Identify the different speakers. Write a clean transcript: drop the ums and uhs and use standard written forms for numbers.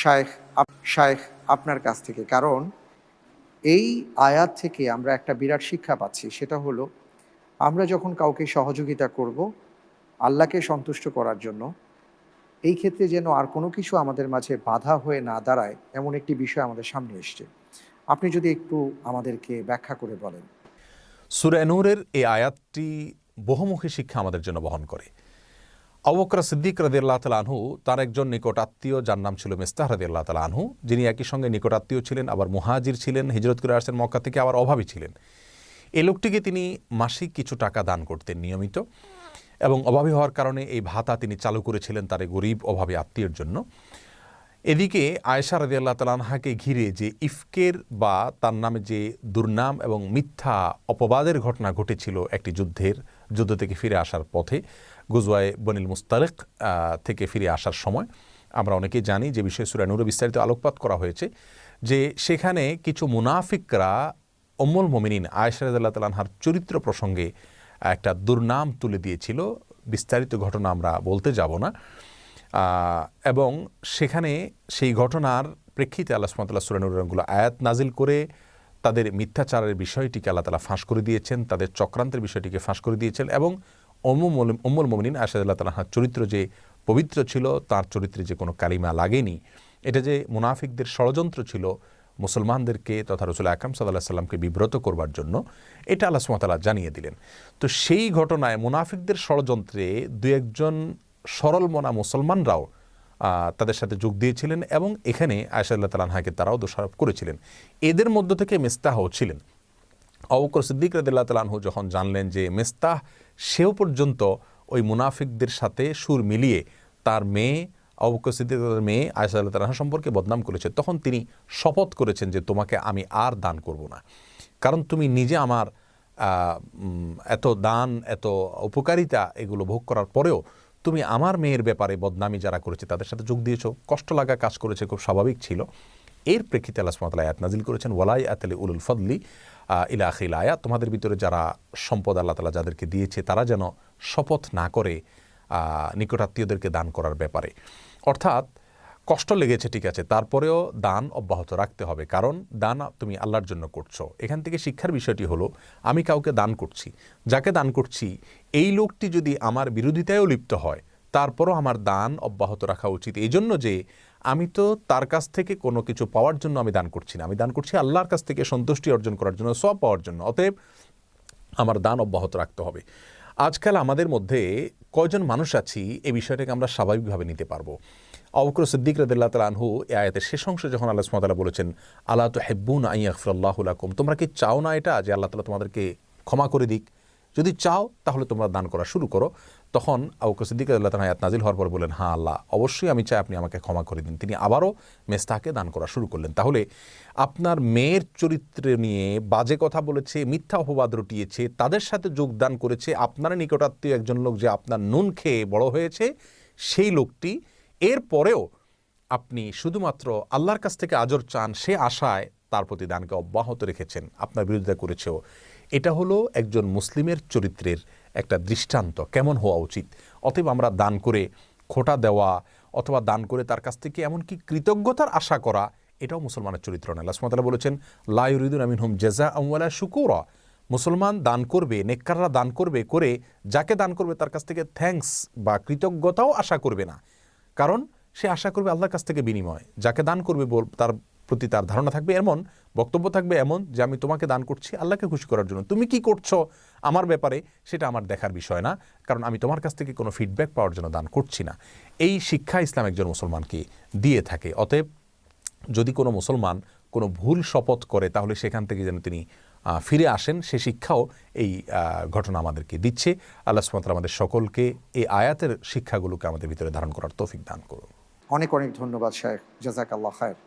Speaker 1: শায়েখ আপনার কাছ থেকে, কারণ এই আয়াত থেকে আমরা একটা বিরাট শিক্ষা পাচ্ছি। সেটা হলো, আমরা যখন কাউকে সহযোগিতা করব আল্লাহকে সন্তুষ্ট করার জন্য, এই ক্ষেত্রে যেন আর কোনো কিছু আমাদের মাঝে বাধা হয়ে না দাঁড়ায়, এমন একটি বিষয় আমাদের সামনে এসছে। আপনি যদি একটু আমাদেরকে ব্যাখ্যা করে বলেন।
Speaker 2: সূরা নূরের এই আয়াতটি বহুমুখী শিক্ষা আমাদের জন্য বহন করে। আবু বকর সিদ্দিক রাদিয়াল্লাহু তাআলা আনহু তার একজন নিকট আত্মীয়, যার নাম ছিল মিস্তাহ রাদিয়াল্লাহু তাআলা আনহু, যিনি একই সঙ্গে নিকট আত্মীয় ছিলেন, আবার মুহাজির ছিলেন, হিজরত করে আসছেন মক্কা থেকে, আবার অভাবী ছিলেন। এই লোকটিকে তিনি মাসিক কিছু টাকা দান করতেন নিয়মিত, এবং অভাবী হওয়ার কারণে এই ভাতা তিনি চালু করেছিলেন তার গরিব অভাবী আত্মীয়ের জন্য। এদিকে আয়েশা রাদিয়াল্লাহু তাআলা আনহাকে ঘিরে যে ইফকের বা তার নামে যে দুর্নাম এবং মিথ্যা অপবাদের ঘটনা ঘটেছিল একটি যুদ্ধ থেকে ফিরে আসার পথে, গুজওয়ায়ে বনিল মুস্তালিক থেকে ফিরে আসার সময়, আমরা অনেকেই জানি যে বিষয়ে সূরা নূরে বিস্তারিত আলোকপাত করা হয়েছে, যে সেখানে কিছু মুনাফিকরা উম্মুল মুমিনিন আয়েশা রাদিয়াল্লাহু তাআলা আনহার চরিত্র প্রসঙ্গে একটা দুর্নাম তুলে দিয়েছিল। বিস্তারিত ঘটনা আমরা বলতে যাব না, এবং সেখানে সেই ঘটনার প্রেক্ষিতে আল্লাহ সুবহানাহু ওয়া তাআলা সূরা নূরের আয়াত নাজিল করে তাদের মিথ্যাচারের বিষয়টিকে আল্লাহ তাআলা ফাঁস করে দিয়েছেন, তাদের চক্রান্তের বিষয়টিকে ফাঁস করে দিয়েছেন, এবং উম্মুল মুমিনিন আয়েশা রাদিয়াল্লাহু তাআলা আনহার চরিত্র যে পবিত্র ছিল, তার চরিত্রে যে কোনো কালিমা লাগেনি, এটা যে মুনাফিকদের ষড়যন্ত্র ছিল মুসলমানদেরকে তথা রাসূল আকরাম সাল্লাল্লাহু আলাইহি সাল্লামকে বিব্রত করবার জন্য, এটা আল্লাহ সুবহানাহু ওয়া তাআলা জানিয়ে দিলেন। তো সেই ঘটনায় মুনাফিকদের ষড়যন্ত্রে দু একজন সরল মনা মুসলমানরাও তাদের সাথে যোগ দিয়েছিলেন, এবং এখানে আয়েশা রাদিয়াল্লাহু তাআলা আনহাকে তারাও দোষারোপ করেছিলেন। এদের মধ্য থেকে মিস্তাহ ছিলেন। আবু বকর সিদ্দিক রাদিয়াল্লাহু তাআলা আনহু যখন জানলেন যে মিস্তাহ সেও পর্যন্ত ওই মুনাফিকদের সাথে সুর মিলিয়ে তার মেয়ে আবু বকর সিদ্দিকের মেয়ে আয়েশা রাদিয়াল্লাহু তাআলা সম্পর্কে বদনাম করেছে, তখন তিনি শপথ করেছেন যে তোমাকে আমি আর দান করব না, কারণ তুমি নিজে আমার এত দান, এত উপকারিতা এগুলো ভোগ করার পরেও তুমি আমার মেয়ের ব্যাপারে বদনামি যারা করেছে তাদের সাথে যোগ দিয়েছো, কষ্ট লাগা কাজ করেছে, খুব স্বাভাবিক ছিল। এর প্রেক্ষিতে আল্লাহ সুবহানাহু ওয়া তাআলা আয়াত নাজিল করেছেন, ওয়ালাই আতালি উলুল ফদলি ইলা আখিল আয়াত, তোমাদের ভিতরে যারা সম্পদ আল্লাহ তাআলা যাদেরকে দিয়েছে তারা যেন শপথ না করে নিকটাত্মীয়দেরকে দান করার ব্যাপারে। অর্থাৎ কষ্ট লেগেছে ঠিক আছে, তারপরেও দান অব্যাহত রাখতে হবে, কারণ দান তুমি আল্লাহর জন্য করছো। এখান থেকে শিক্ষার বিষয়টি হলো, আমি কাউকে দান করছি, যাকে দান করছি এই লোকটি যদি আমার বিরোধিতায়ও লিপ্ত হয়, তারপরও আমার দান অব্যাহত রাখা উচিত। এই জন্য যে আমি তো তার কাছ থেকে কোনো কিছু পাওয়ার জন্য আমি দান করছি না, আমি দান করছি আল্লাহর কাছ থেকে সন্তুষ্টি অর্জন করার জন্য, সওয়াব পাওয়ার জন্য। অতএব আমার দান অব্যাহত রাখতে হবে। আজকাল আমাদের মধ্যে কয়জন মানুষ আছি এই বিষয়টাকে আমরা স্বাভাবিকভাবে নিতে পারবো। আবু বকর সিদ্দিক রাদিয়াল্লাহু তাআলা আনহু এই আয়াতের শেষ অংশে যখন আল্লাহ সুবহানাহু ওয়া তাআলা বলেছেন, আলা তুহিব্বুনা আন ইয়াগফিরাল্লাহু লাকুম, তোমরা কি চাও না এটা যে আল্লাহ তাআলা তোমাদেরকে ক্ষমা করে দিক? যদি চাও তাহলে তোমরা দান করা শুরু করো। তখন আবু বকর সিদ্দিক রাদিয়াল্লাহু তাআলা আয়াত নাজিল হওয়ার পর বলেন, হ্যাঁ আল্লাহ, অবশ্যই আমি চাই আপনি আমাকে ক্ষমা করে দিন। তিনি আবারও মিস্তাহকে দান করা শুরু করলেন। তাহলে আপনার মেয়ের চরিত্র নিয়ে বাজে কথা বলেছে, মিথ্যা অপবাদ রটিয়েছে, তাদের সাথে যোগদান করেছে, আপনার নিকটাত্মীয় একজন লোক যে আপনার নুন খেয়ে বড় হয়েছে সেই লোকটি, এর পরেও আপনি শুধুমাত্র আল্লাহর কাছ থেকে আজর চান, সে আশায় তার প্রতি দানকে অব্যাহত রেখেছেন, আপনার বিরোধিতা করেছেও। এটা হলো একজন মুসলিমের চরিত্রের একটা দৃষ্টান্ত, কেমন হওয়া উচিত। অতএব আমরা দান করে খোঁটা দেওয়া অথবা দান করে তার কাছ থেকে এমনকি কৃতজ্ঞতার আশা করা, এটাও মুসলমানের চরিত্র নয়। আল্লাহ সুবহানাহু ওয়া তাআলা বলেছেন, লা ইউরিদুনা মিনহুম জাযাআন ওয়ালা শুকুরা, মুসলমান দান করবে, নেককাররা দান করবে, করে যাকে দান করবে তার কাছ থেকে থ্যাঙ্কস বা কৃতজ্ঞতাও আশা করবে না, কারণ সে আশা করবে আল্লাহর কাছ থেকে বিনিময়। যাকে দান করবে তার প্রতি তার ধারণা থাকবে এমন, বক্তব্য থাকবে এমন, যে আমি তোমাকে দান করছি আল্লাহকে খুশি করার জন্য, তুমি কি করছো আমার ব্যাপারে সেটা আমার দেখার বিষয় না, কারণ আমি তোমার কাছ থেকে কোনো ফিডব্যাক পাওয়ার জন্য দান করছি না। এই শিক্ষা ইসলাম একজন মুসলমানকে দিয়ে থাকে। অতএব যদি কোনো মুসলমান কোনো ভুল শপথ করে তাহলে সেখান থেকে যেন তিনি ফিরে আসেন, সে শিক্ষাও এই ঘটনা আমাদেরকে দিচ্ছে। আল্লাহ সুবহানাহু ওয়া তাআলা আমাদের সকলকে এই আয়াতের শিক্ষাগুলোকে আমাদের ভিতরে ধারণ করার তৌফিক দান করুন।
Speaker 1: অনেক অনেক ধন্যবাদ শায়েখ, জাযাকাল্লাহ খায়ের।